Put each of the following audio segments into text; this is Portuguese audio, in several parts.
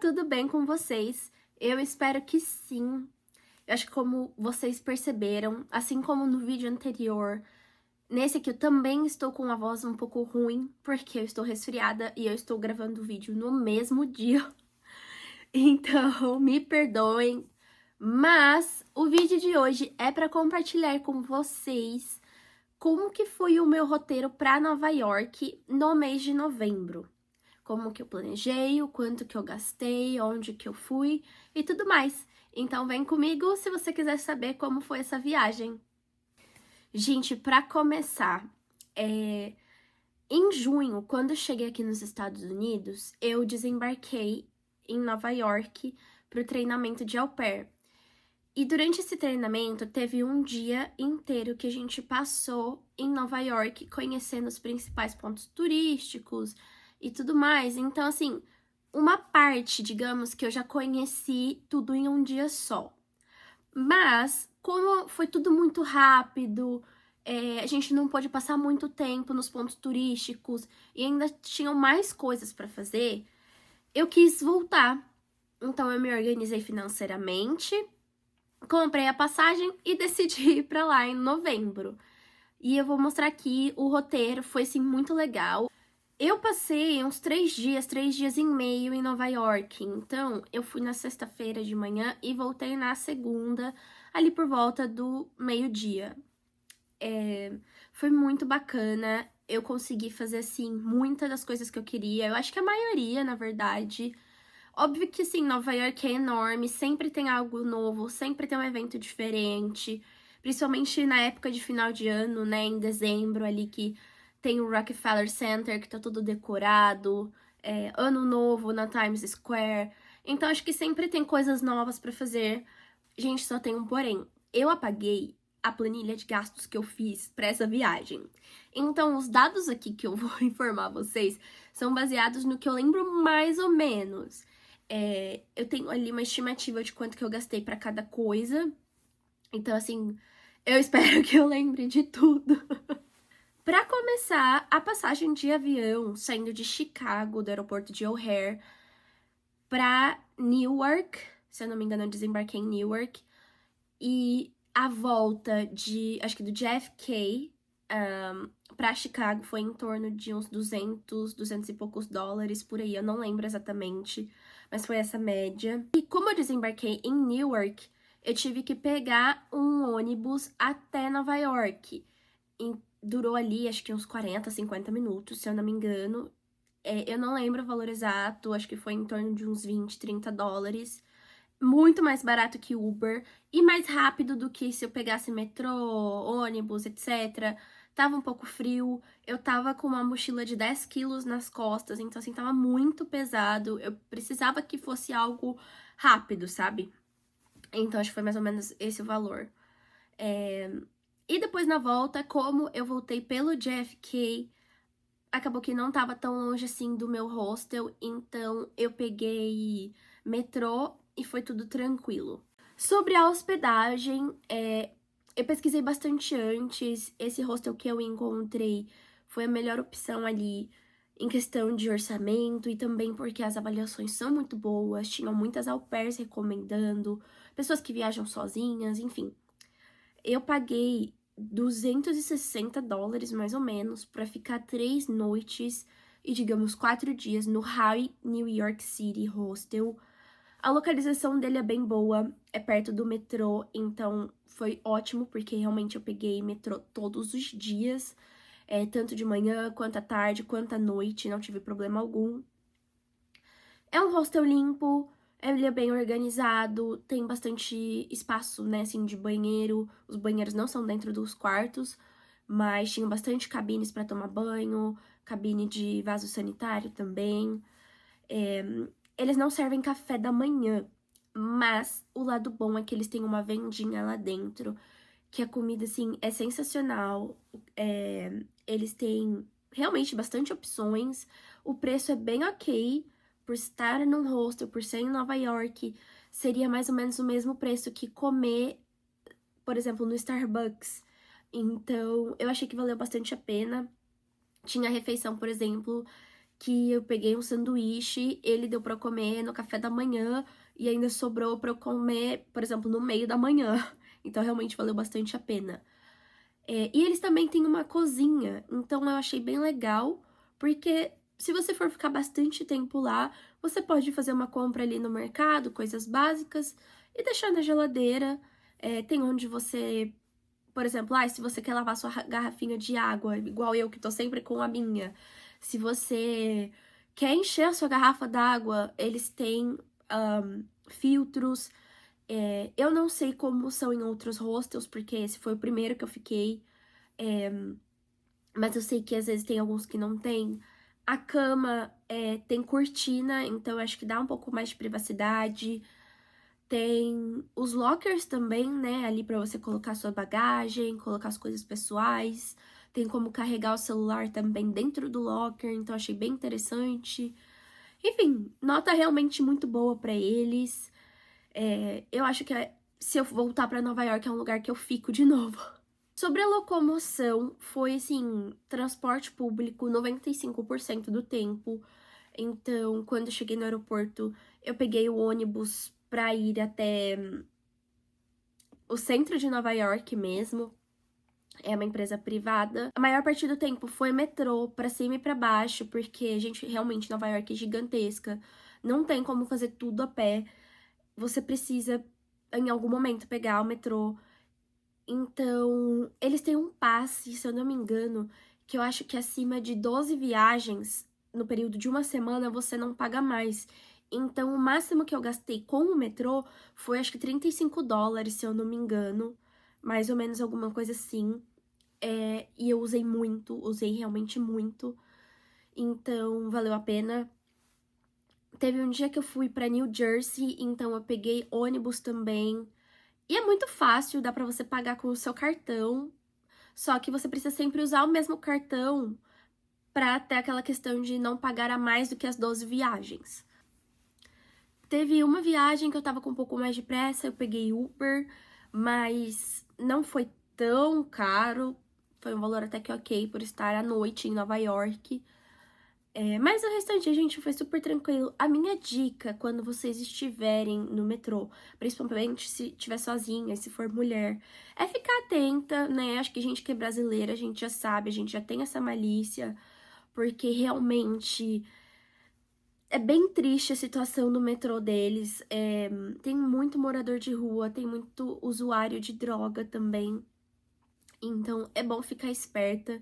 tudo bem com vocês? Eu espero que sim. Eu acho que como vocês perceberam, assim como no vídeo anterior, nesse aqui eu também estou com a voz um pouco ruim, porque eu estou resfriada e eu estou gravando o vídeo no mesmo dia. Então, me perdoem, mas o vídeo de hoje é para compartilhar com vocês como que foi o meu roteiro para Nova York no mês de novembro. Como que eu planejei, o quanto que eu gastei, onde que eu fui e tudo mais. Então vem comigo se você quiser saber como foi essa viagem. Gente, para começar, em junho, quando eu cheguei aqui nos Estados Unidos, eu desembarquei em Nova York para o treinamento de au pair. E durante esse treinamento, teve um dia inteiro que a gente passou em Nova York, conhecendo os principais pontos turísticos e tudo mais. Então, assim, uma parte, digamos, que eu já conheci tudo em um dia só. Mas, como foi tudo muito rápido, a gente não pôde passar muito tempo nos pontos turísticos e ainda tinham mais coisas para fazer, eu quis voltar. Então, eu me organizei financeiramente, comprei a passagem e decidi ir pra lá em novembro. E eu vou mostrar aqui o roteiro, foi assim muito legal. Eu passei uns 3 dias e meio em Nova York. Então, eu fui na sexta-feira de manhã e voltei na segunda, ali por volta do meio-dia. Foi muito bacana. Eu consegui fazer, assim, muitas das coisas que eu queria. Eu acho que a maioria, na verdade. Óbvio que, assim, Nova York é enorme, sempre tem algo novo, sempre tem um evento diferente. Principalmente na época de final de ano, né, em dezembro ali, que tem o Rockefeller Center, que tá todo decorado. Ano novo na Times Square. Então, acho que sempre tem coisas novas pra fazer. Gente, só tem um porém. Eu apaguei a planilha de gastos que eu fiz pra essa viagem. Então, os dados aqui que eu vou informar vocês são baseados no que eu lembro mais ou menos. Eu tenho ali uma estimativa de quanto que eu gastei pra cada coisa. Então, assim, eu espero que eu lembre de tudo. Pra começar, a passagem de avião saindo de Chicago, do aeroporto de O'Hare, pra Newark, se eu não me engano, eu desembarquei em Newark, e a volta acho que do JFK pra Chicago foi em torno de uns 200 e poucos dólares, por aí, eu não lembro exatamente, mas foi essa média. E como eu desembarquei em Newark, eu tive que pegar um ônibus até Nova York. E durou ali, acho que uns 40, 50 minutos, se eu não me engano. Eu não lembro o valor exato, acho que foi em torno de uns 20, 30 dólares. Muito mais barato que Uber e mais rápido do que se eu pegasse metrô, ônibus, etc. Tava um pouco frio, eu tava com uma mochila de 10 quilos nas costas, então assim, tava muito pesado. Eu precisava que fosse algo rápido, sabe? Então acho que foi mais ou menos esse o valor. E depois na volta, como eu voltei pelo JFK, acabou que não tava tão longe assim do meu hostel, então eu peguei metrô e foi tudo tranquilo. Sobre a hospedagem, eu pesquisei bastante antes, esse hostel que eu encontrei foi a melhor opção ali em questão de orçamento e também porque as avaliações são muito boas, tinham muitas au pairs recomendando, pessoas que viajam sozinhas, enfim. Eu paguei 260 dólares, mais ou menos, para ficar 3 noites e, digamos, 4 dias no High New York City Hostel. A localização dele é bem boa, é perto do metrô, então foi ótimo, porque realmente eu peguei metrô todos os dias, tanto de manhã, quanto à tarde, quanto à noite, não tive problema algum. É um hostel limpo, ele é bem organizado, tem bastante espaço, né, assim, de banheiro. Os banheiros não são dentro dos quartos, mas tinham bastante cabines para tomar banho, cabine de vaso sanitário também. Eles não servem café da manhã, mas o lado bom é que eles têm uma vendinha lá dentro, que a comida, assim, é sensacional. Eles têm realmente bastante opções, o preço é bem ok, por estar num hostel, por ser em Nova York, seria mais ou menos o mesmo preço que comer, por exemplo, no Starbucks. Então, eu achei que valeu bastante a pena. Tinha refeição, por exemplo, que eu peguei um sanduíche, ele deu pra eu comer no café da manhã e ainda sobrou pra eu comer, por exemplo, no meio da manhã. Então, realmente valeu bastante a pena. E eles também têm uma cozinha, então eu achei bem legal, porque se você for ficar bastante tempo lá, você pode fazer uma compra ali no mercado, coisas básicas, e deixar na geladeira. Tem onde você, por exemplo, se você quer lavar sua garrafinha de água, igual eu que tô sempre com a minha, se você quer encher a sua garrafa d'água, eles têm filtros. Eu não sei como são em outros hostels, porque esse foi o primeiro que eu fiquei. Mas eu sei que às vezes tem alguns que não tem. A cama tem cortina, então eu acho que dá um pouco mais de privacidade. Tem os lockers também, né? Ali pra você colocar sua bagagem, colocar as coisas pessoais. Tem como carregar o celular também dentro do locker, então achei bem interessante. Enfim, nota realmente muito boa pra eles. Eu acho que se eu voltar pra Nova York é um lugar que eu fico de novo. Sobre a locomoção, foi assim, transporte público 95% do tempo. Então, quando eu cheguei no aeroporto, eu peguei o ônibus pra ir até o centro de Nova York mesmo. É uma empresa privada. A maior parte do tempo foi metrô, pra cima e pra baixo, porque, gente, realmente Nova York é gigantesca. Não tem como fazer tudo a pé. Você precisa, em algum momento, pegar o metrô. Então, eles têm um passe, se eu não me engano, que eu acho que acima de 12 viagens, no período de uma semana, você não paga mais. Então, o máximo que eu gastei com o metrô foi, acho que $35, se eu não me engano. Mais ou menos alguma coisa assim. E eu usei muito, usei realmente muito. Então, valeu a pena. Teve um dia que eu fui pra New Jersey, então eu peguei ônibus também. E é muito fácil, dá pra você pagar com o seu cartão. Só que você precisa sempre usar o mesmo cartão pra ter aquela questão de não pagar a mais do que as 12 viagens. Teve uma viagem que eu tava com um pouco mais de pressa, eu peguei Uber, mas não foi tão caro. Foi um valor até que ok por estar à noite em Nova York. Mas o restante, gente, foi super tranquilo. A minha dica, quando vocês estiverem no metrô, principalmente se estiver sozinha, se for mulher, é ficar atenta, né? Acho que a gente que é brasileira, a gente já sabe, a gente já tem essa malícia, porque realmente é bem triste a situação no metrô deles. Tem muito morador de rua, tem muito usuário de droga também. Então, é bom ficar esperta.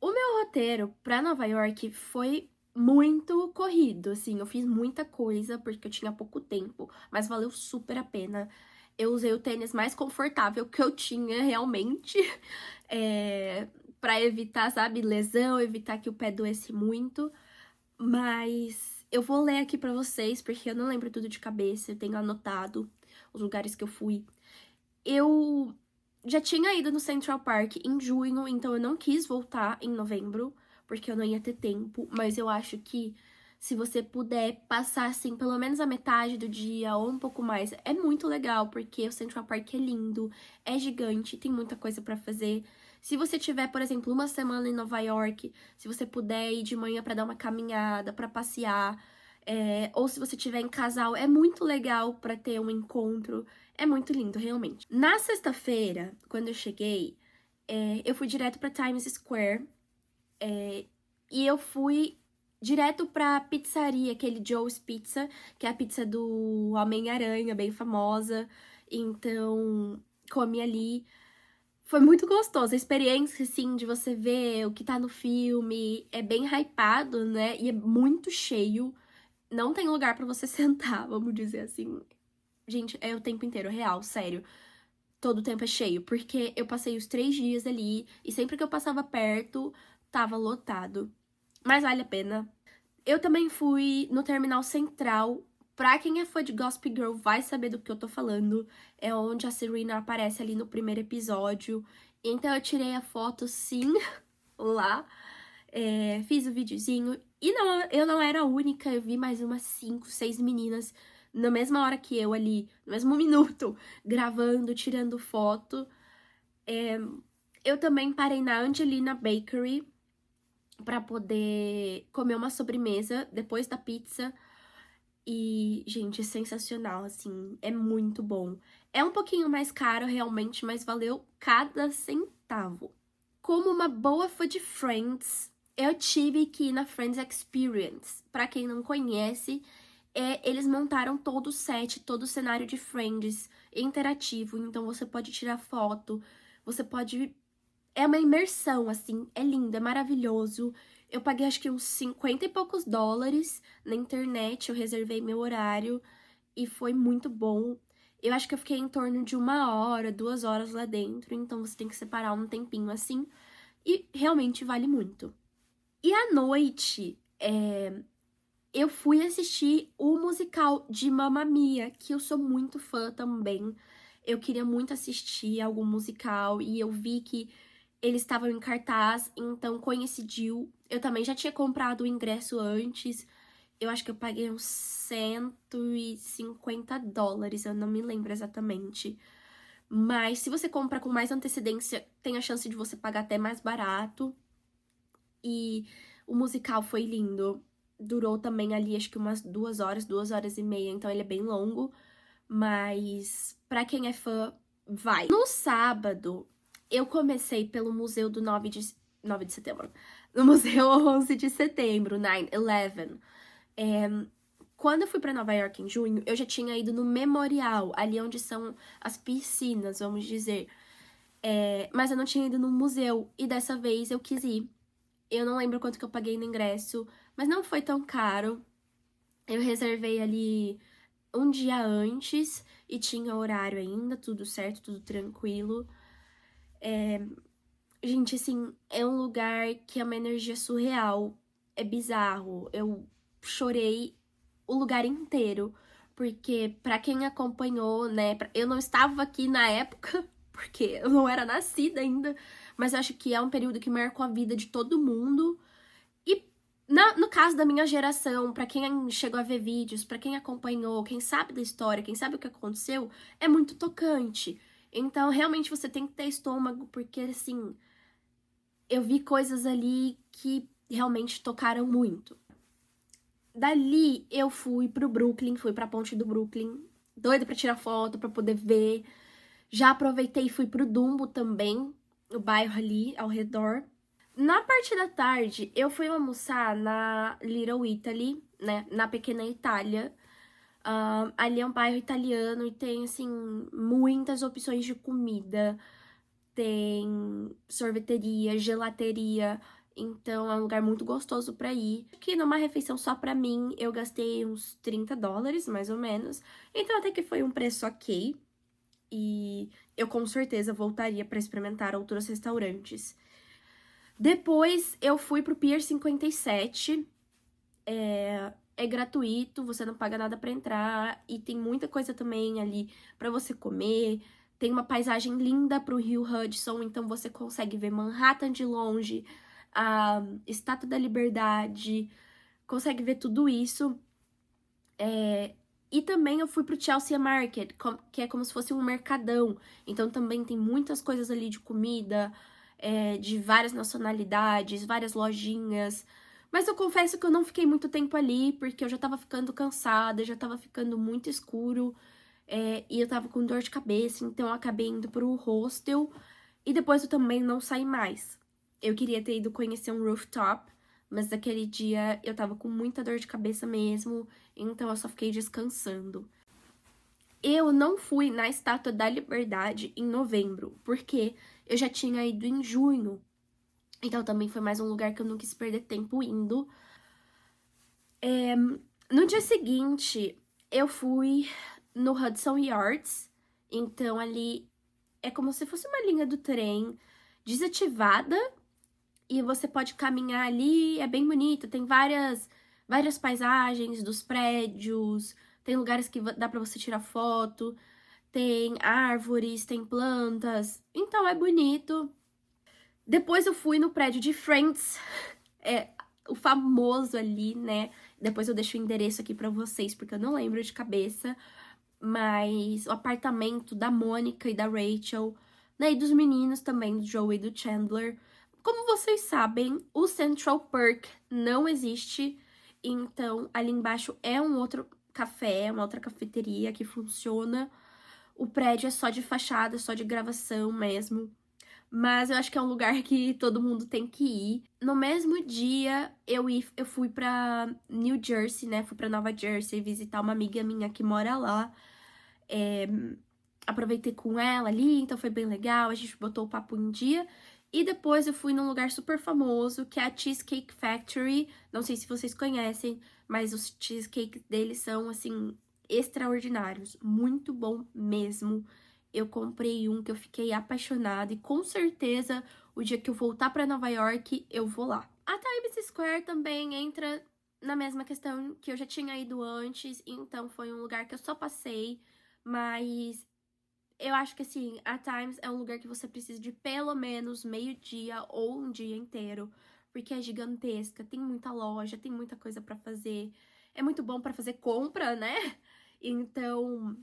O meu roteiro pra Nova York foi muito corrido, assim, eu fiz muita coisa porque eu tinha pouco tempo, mas valeu super a pena. Eu usei o tênis mais confortável que eu tinha, realmente, pra evitar, sabe, lesão, evitar que o pé doesse muito, mas eu vou ler aqui pra vocês, porque eu não lembro tudo de cabeça, eu tenho anotado os lugares que eu fui. Eu já tinha ido no Central Park em junho, então eu não quis voltar em novembro, porque eu não ia ter tempo, mas eu acho que se você puder passar, assim, pelo menos a metade do dia ou um pouco mais, é muito legal, porque o Central Park é lindo, é gigante, tem muita coisa pra fazer. Se você tiver, por exemplo, uma semana em Nova York, se você puder ir de manhã pra dar uma caminhada, pra passear, ou se você tiver em casal, é muito legal pra ter um encontro. É muito lindo, realmente. Na sexta-feira, quando eu cheguei, eu fui direto pra Times Square. E eu fui direto pra pizzaria, aquele Joe's Pizza, que é a pizza do Homem-Aranha, bem famosa. Então, comi ali. Foi muito gostoso. A experiência, assim, de você ver o que tá no filme. É bem hypado, né? E é muito cheio. Não tem lugar pra você sentar, vamos dizer assim. Gente, é o tempo inteiro, real, sério. Todo o tempo é cheio, porque eu passei os 3 dias ali e sempre que eu passava perto, tava lotado. Mas vale a pena. Eu também fui no Terminal Central. Pra quem é fã de Gossip Girl vai saber do que eu tô falando. É onde a Serena aparece ali no primeiro episódio. Então eu tirei a foto, sim, lá. Fiz o videozinho. E não, eu não era a única, eu vi mais umas 5, 6 meninas na mesma hora que eu ali, no mesmo minuto, gravando, tirando foto. Eu também parei na Angelina Bakery, pra poder comer uma sobremesa depois da pizza. E, gente, é sensacional, assim, é muito bom. É um pouquinho mais caro, realmente, mas valeu cada centavo. Como uma boa fã de Friends, eu tive que ir na Friends Experience. Pra quem não conhece, eles montaram todo o set, todo o cenário de Friends interativo. Então você pode tirar foto, você pode... É uma imersão, assim, é lindo, é maravilhoso. Eu paguei acho que uns 50 e poucos dólares na internet, eu reservei meu horário e foi muito bom. Eu acho que eu fiquei em torno de 1 hora, 2 horas lá dentro, então você tem que separar um tempinho assim. E realmente vale muito. E à noite, eu fui assistir o musical de Mamma Mia, que eu sou muito fã também. Eu queria muito assistir algum musical e eu vi que eles estavam em cartaz, então coincidiu. Eu também já tinha comprado o ingresso antes. Eu acho que eu paguei uns 150 dólares, eu não me lembro exatamente. Mas se você compra com mais antecedência, tem a chance de você pagar até mais barato. E o musical foi lindo. Durou também ali, acho que umas 2 horas, 2 horas e meia, então ele é bem longo. Mas pra quem é fã, vai. No sábado, eu comecei pelo Museu do 9 de setembro. No Museu 11 de setembro, 9/11. Quando eu fui pra Nova York em junho, eu já tinha ido no Memorial, ali onde são as piscinas, vamos dizer. Mas eu não tinha ido no museu, e dessa vez eu quis ir. Eu não lembro quanto que eu paguei no ingresso, mas não foi tão caro. Eu reservei ali um dia antes e tinha horário ainda, tudo certo, tudo tranquilo. Gente, assim, é um lugar que é uma energia surreal. É bizarro. Eu chorei o lugar inteiro. Porque, pra quem acompanhou, né? Eu não estava aqui na época, porque eu não era nascida ainda. Mas eu acho que é um período que marcou a vida de todo mundo. E no caso da minha geração, pra quem chegou a ver vídeos, pra quem acompanhou, quem sabe da história, quem sabe o que aconteceu, é muito tocante. Então, realmente, você tem que ter estômago, porque, assim, eu vi coisas ali que realmente tocaram muito. Dali, eu fui pro Brooklyn, fui pra ponte do Brooklyn, doida pra tirar foto, pra poder ver. Já aproveitei e fui pro Dumbo também, o bairro ali ao redor. Na parte da tarde, eu fui almoçar na Little Italy, né, na Pequena Itália. Ali é um bairro italiano e tem, assim, muitas opções de comida. Tem sorveteria, gelateria, então é um lugar muito gostoso pra ir. Que numa refeição só pra mim, eu gastei uns 30 dólares, mais ou menos. Então até que foi um preço ok. E eu com certeza voltaria pra experimentar outros restaurantes. Depois eu fui pro Pier 57, é gratuito, você não paga nada pra entrar e tem muita coisa também ali pra você comer. Tem uma paisagem linda pro Rio Hudson, então você consegue ver Manhattan de longe, a Estátua da Liberdade, consegue ver tudo isso. E também eu fui pro Chelsea Market, que é como se fosse um mercadão. Então também tem muitas coisas ali de comida, de várias nacionalidades, várias lojinhas. Mas eu confesso que eu não fiquei muito tempo ali, porque eu já tava ficando cansada, já tava ficando muito escuro, e eu tava com dor de cabeça, então eu acabei indo pro hostel, e depois eu também não saí mais. Eu queria ter ido conhecer um rooftop, mas naquele dia eu tava com muita dor de cabeça mesmo, então eu só fiquei descansando. Eu não fui na Estátua da Liberdade em novembro, porque eu já tinha ido em junho. Então também foi mais um lugar que eu não quis perder tempo indo. No dia seguinte, eu fui no Hudson Yards. Então ali é como se fosse uma linha do trem desativada. E você pode caminhar ali, é bem bonito. Tem várias paisagens dos prédios. Tem lugares que dá pra você tirar foto. Tem árvores, tem plantas. Então é bonito. Depois eu fui no prédio de Friends, o famoso ali, né? Depois eu deixo o endereço aqui pra vocês, porque eu não lembro de cabeça. Mas o apartamento da Mônica e da Rachel, né? E dos meninos também, do Joey e do Chandler. como vocês sabem, o Central Perk não existe, então ali embaixo é um outro café, uma outra cafeteria que funciona. O prédio é só de fachada, só de gravação mesmo. Mas eu acho que é um lugar que todo mundo tem que ir. No mesmo dia, eu fui pra New Jersey, né? Fui pra Nova Jersey visitar uma amiga minha que mora lá. Aproveitei com ela ali, então foi bem legal. A gente botou o papo em dia. E depois eu fui num lugar super famoso, que é a Cheesecake Factory. Não sei se vocês conhecem, mas os cheesecakes deles são, assim, extraordinários. Muito bom mesmo. Eu comprei um que eu fiquei apaixonada e com certeza o dia que eu voltar pra Nova York, eu vou lá. A Times Square também entra na mesma questão que eu já tinha ido antes, então foi um lugar que eu só passei, mas eu acho que, assim, a Times é um lugar que você precisa de pelo menos meio-dia ou um dia inteiro, porque é gigantesca, tem muita loja, tem muita coisa pra fazer. É muito bom pra fazer compra, né? Então,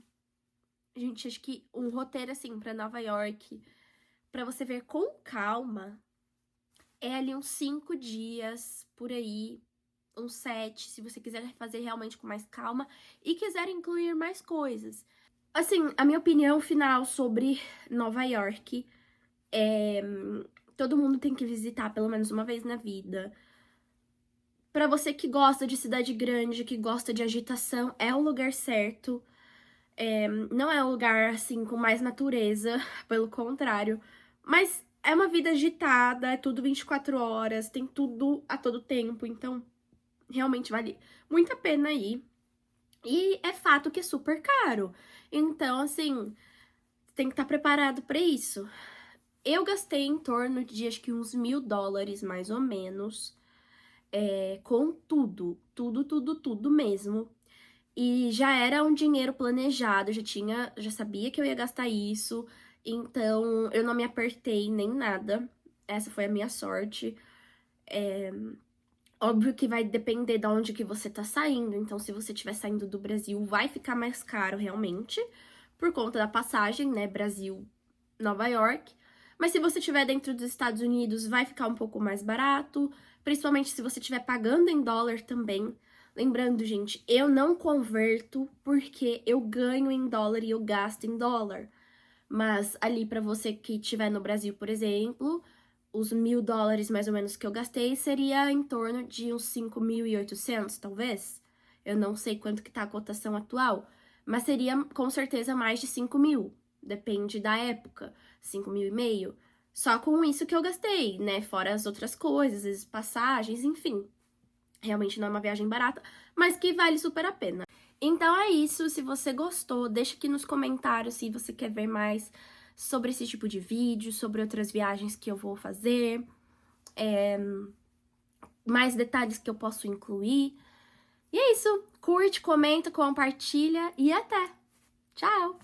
gente, acho que um roteiro, assim, pra Nova York, pra você ver com calma, é ali uns 5 dias, por aí, uns 7, se você quiser fazer realmente com mais calma e quiser incluir mais coisas. Assim, a minha opinião final sobre Nova York é... todo mundo tem que visitar pelo menos uma vez na vida. Pra você que gosta de cidade grande, que gosta de agitação, é o lugar certo. Não é um lugar, assim, com mais natureza, pelo contrário. Mas é uma vida agitada, é tudo 24 horas, tem tudo a todo tempo, então realmente vale muito a pena ir. E é fato que é super caro. Então, assim, tem que estar preparado pra isso. Eu gastei em torno de, acho que uns $1.000, mais ou menos, com tudo. Tudo mesmo. E já era um dinheiro planejado, já sabia que eu ia gastar isso, então eu não me apertei nem nada. Essa foi a minha sorte. Óbvio que vai depender de onde que você tá saindo, então se você estiver saindo do Brasil, vai ficar mais caro realmente, por conta da passagem, né, Brasil, Nova York. Mas se você estiver dentro dos Estados Unidos, vai ficar um pouco mais barato, principalmente se você estiver pagando em dólar também. Lembrando, gente, eu não converto porque eu ganho em dólar e eu gasto em dólar. Mas ali pra você que estiver no Brasil, por exemplo, os $1.000 mais ou menos que eu gastei seria em torno de uns 5.800, talvez. Eu não sei quanto que tá a cotação atual, mas seria com certeza mais de 5.000, depende da época, 5.500. Só com isso que eu gastei, né? Fora as outras coisas, as passagens, enfim. Realmente não é uma viagem barata, mas que vale super a pena. Então é isso, se você gostou, deixa aqui nos comentários se você quer ver mais sobre esse tipo de vídeo, sobre outras viagens que eu vou fazer, mais detalhes que eu posso incluir. E é isso, curte, comenta, compartilha e até! Tchau!